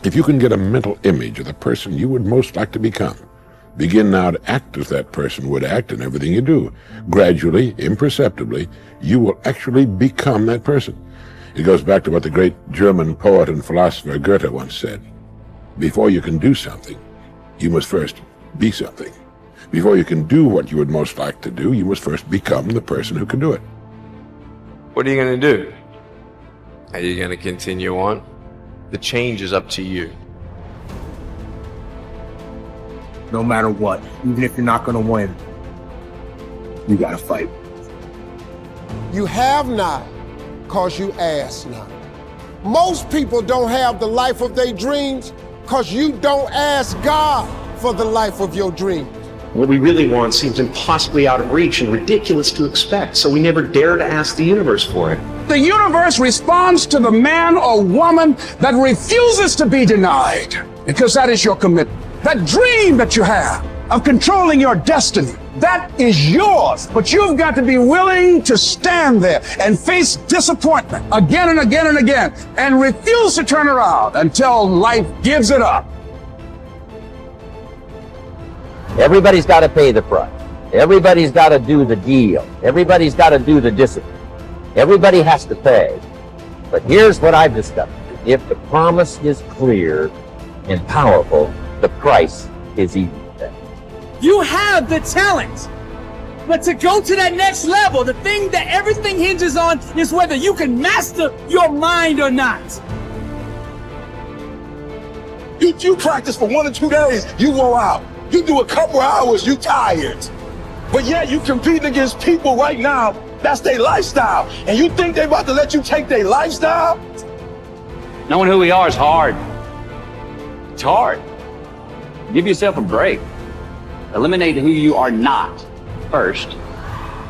If you can get a mental image of the person you would most like to become, begin now to act as that person would act in everything you do. Gradually, imperceptibly, you will actually become that person. It goes back to what the great German poet and philosopher Goethe once said. Before you can do something, you must first be something. Before you can do what you would most like to do, you must first become the person who can do it. What are you going to do? Are you going to continue on? The change is up to you. No matter what, even if you're not going to win, you got to fight. You have not, because you ask not. Most people don't have the life of their dreams because you don't ask God for the life of your dreams. What we really want seems impossibly out of reach and ridiculous to expect, so we never dare to ask the universe for it. The universe responds to the man or woman that refuses to be denied, because that is your commitment. That dream that you have of controlling your destiny, that is yours. But you've got to be willing to stand there and face disappointment again and again and again and refuse to turn around until life gives it up. Everybody's got to pay the price. Everybody's got to do the deal. Everybody's got to do the discipline. Everybody has to pay. But here's what I've discovered. If the promise is clear and powerful, the price is easy to pay. You have the talent, but to go to that next level, the thing that everything hinges on is whether you can master your mind or not. You practice for 1 or 2 days, you wore out. You do a couple hours, you tired. But yet you competing against people right now, that's their lifestyle. And you think they about to let you take their lifestyle? Knowing who we are is hard. It's hard. Give yourself a break. Eliminate who you are not first.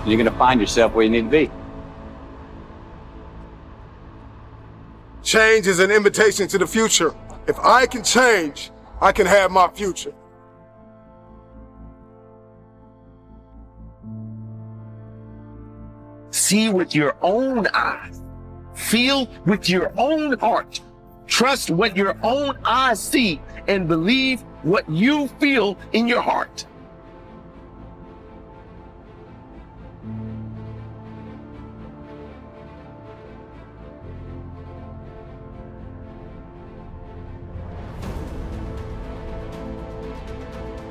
You're going to find yourself where you need to be. Change is an invitation to the future. If I can change, I can have my future. See with your own eyes. Feel with your own heart. Trust what your own eyes see and believe what you feel in your heart.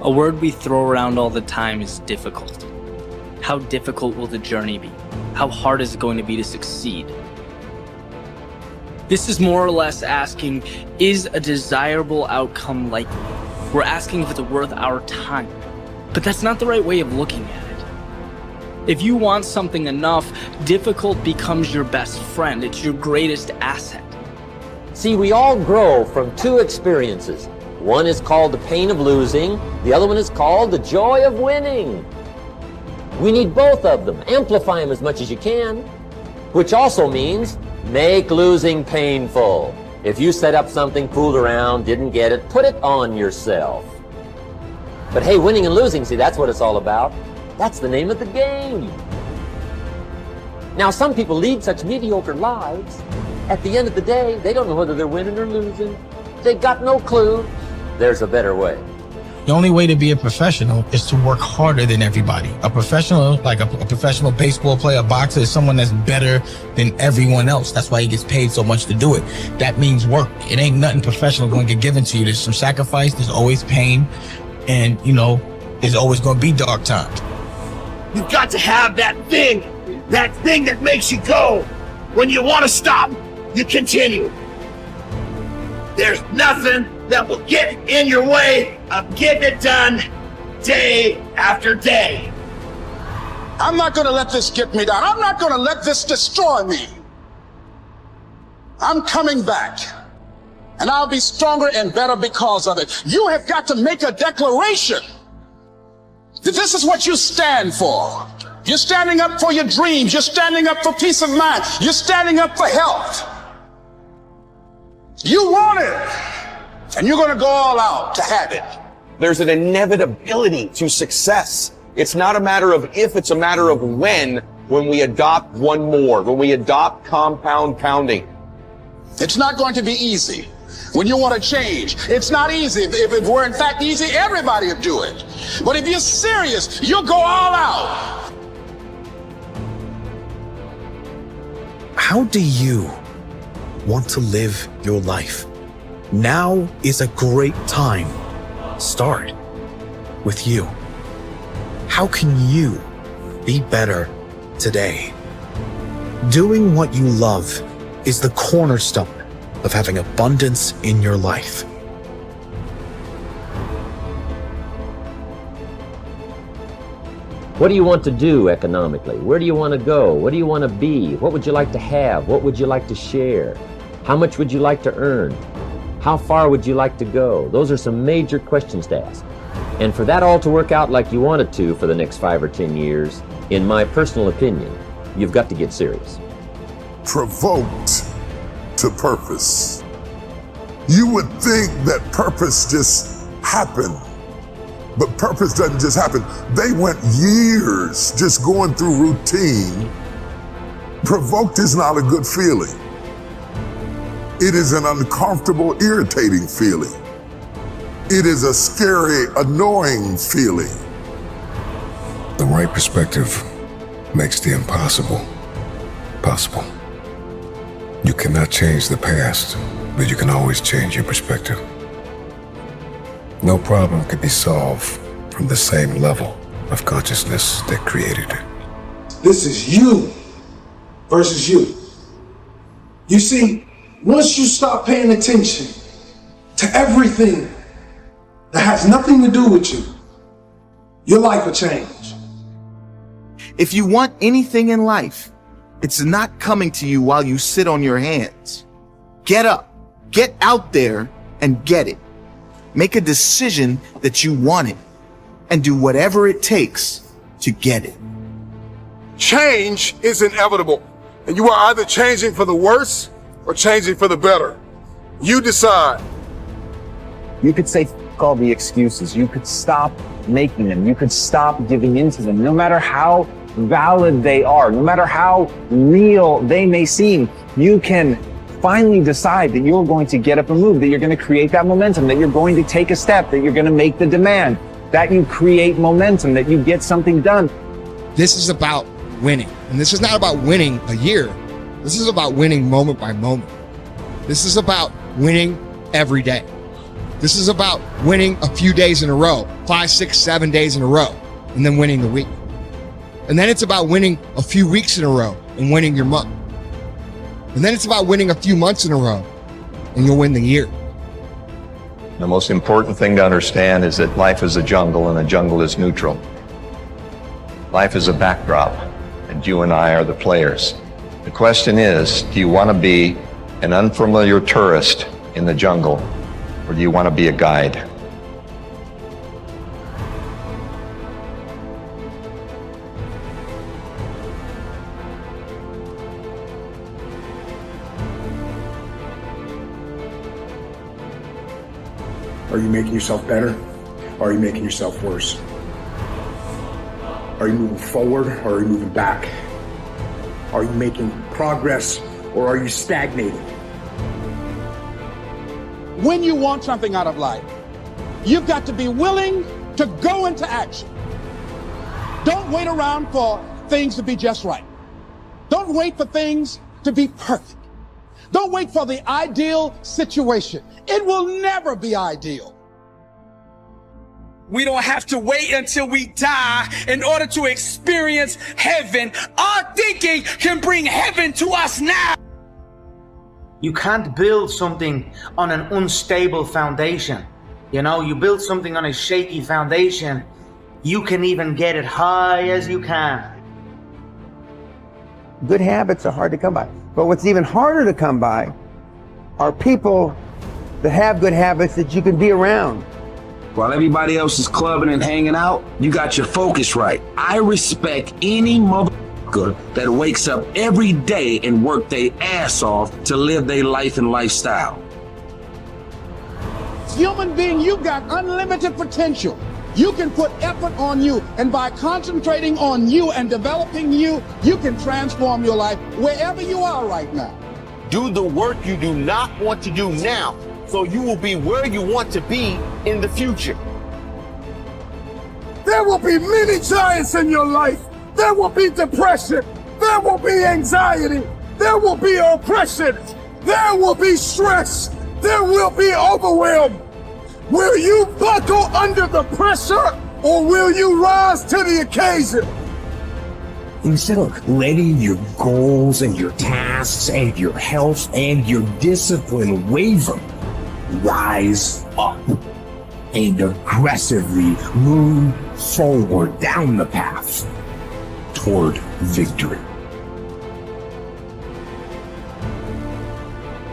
A word we throw around all the time is difficult. How difficult will the journey be? How hard is it going to be to succeed? This is more or less asking, is a desirable outcome likely? We're asking if it's worth our time. But that's not the right way of looking at it. If you want something enough, difficult becomes your best friend. It's your greatest asset. See, we all grow from 2 experiences. One is called the pain of losing. The other one is called the joy of winning. We need both of them. Amplify them as much as you can, which also means make losing painful. If you set up something, fooled around, didn't get it, put it on yourself. But hey, winning and losing, see, that's what it's all about. That's the name of the game. Now, some people lead such mediocre lives. At the end of the day, they don't know whether they're winning or losing. They got no clue. There's a better way. The only way to be a professional is to work harder than everybody. A professional, like a professional baseball player, a boxer, is someone that's better than everyone else. That's why he gets paid so much to do it. That means work. It ain't nothing professional going to get given to you. There's some sacrifice, there's always pain, and, you know, there's always going to be dark times. You've got to have that thing that makes you go. When you want to stop, you continue. There's nothing that will get in your way of getting it done day after day. I'm not going to let this get me down. I'm not going to let this destroy me. I'm coming back, and I'll be stronger and better because of it. You have got to make a declaration that this is what you stand for. You're standing up for your dreams. You're standing up for peace of mind. You're standing up for health. You want it, and you're going to go all out to have it. There's an inevitability to success. It's not a matter of if, it's a matter of when we adopt one more, when we adopt compound pounding. It's not going to be easy. When you want to change, it's not easy. If it were in fact easy, everybody would do it. But if you're serious, you'll go all out. How do you want to live your life? Now is a great time. Start with you. How can you be better today? Doing what you love is the cornerstone of having abundance in your life. What do you want to do economically? Where do you want to go? What do you want to be? What would you like to have? What would you like to share? How much would you like to earn? How far would you like to go? Those are some major questions to ask. And for that all to work out like you want it to for the next 5 or 10 years, in my personal opinion, you've got to get serious. Provoked to purpose. You would think that purpose just happened, but purpose doesn't just happen. They went years just going through routine. Provoked is not a good feeling. It is an uncomfortable, irritating feeling. It is a scary, annoying feeling. The right perspective makes the impossible possible. You cannot change the past, but you can always change your perspective. No problem can be solved from the same level of consciousness that created it. This is you versus you. You see, once you stop paying attention to everything that has nothing to do with you, your life will change. If you want anything in life, it's not coming to you while you sit on your hands. Get up, get out there, and get it. Make a decision that you want it, and do whatever it takes to get it. Change is inevitable, and you are either changing for the worse or changing for the better. You decide. You could say all the excuses. You could stop making them. You could stop giving into them. No matter how valid they are, no matter how real they may seem, you can finally decide that you're going to get up and move, that you're going to create that momentum, that you're going to take a step, that you're going to make the demand, that you create momentum, that you get something done. This is about winning. And this is not about winning a year. This is about winning moment by moment. This is about winning every day. This is about winning a few days in a row, 5, 6, 7 days in a row, and then winning the week. And then it's about winning a few weeks in a row and winning your month. And then it's about winning a few months in a row and you'll win the year. The most important thing to understand is that life is a jungle and a jungle is neutral. Life is a backdrop and you and I are the players. The question is, do you want to be an unfamiliar tourist in the jungle or do you want to be a guide? Are you making yourself better? Or are you making yourself worse? Are you moving forward or are you moving back? Are you making progress or are you stagnating? When you want something out of life, you've got to be willing to go into action. Don't wait around for things to be just right. Don't wait for things to be perfect. Don't wait for the ideal situation. It will never be ideal. We don't have to wait until we die in order to experience heaven. Our thinking can bring heaven to us now. You can't build something on an unstable foundation. You know, you build something on a shaky foundation, you can even get it high as you can. Good habits are hard to come by. But what's even harder to come by are people that have good habits that you can be around. While everybody else is clubbing and hanging out, you got your focus right. I respect any motherfucker that wakes up every day and work their ass off to live their life and lifestyle. Human being, you've got unlimited potential. You can put effort on you, and by concentrating on you and developing you, you can transform your life wherever you are right now. Do the work you do not want to do now so you will be where you want to be in the future. There will be many giants in your life. There will be depression. There will be anxiety. There will be oppression. There will be stress. There will be overwhelm. Will you buckle under the pressure or will you rise to the occasion? Instead of letting your goals and your tasks and your health and your discipline waver, rise up and aggressively move forward down the path toward victory.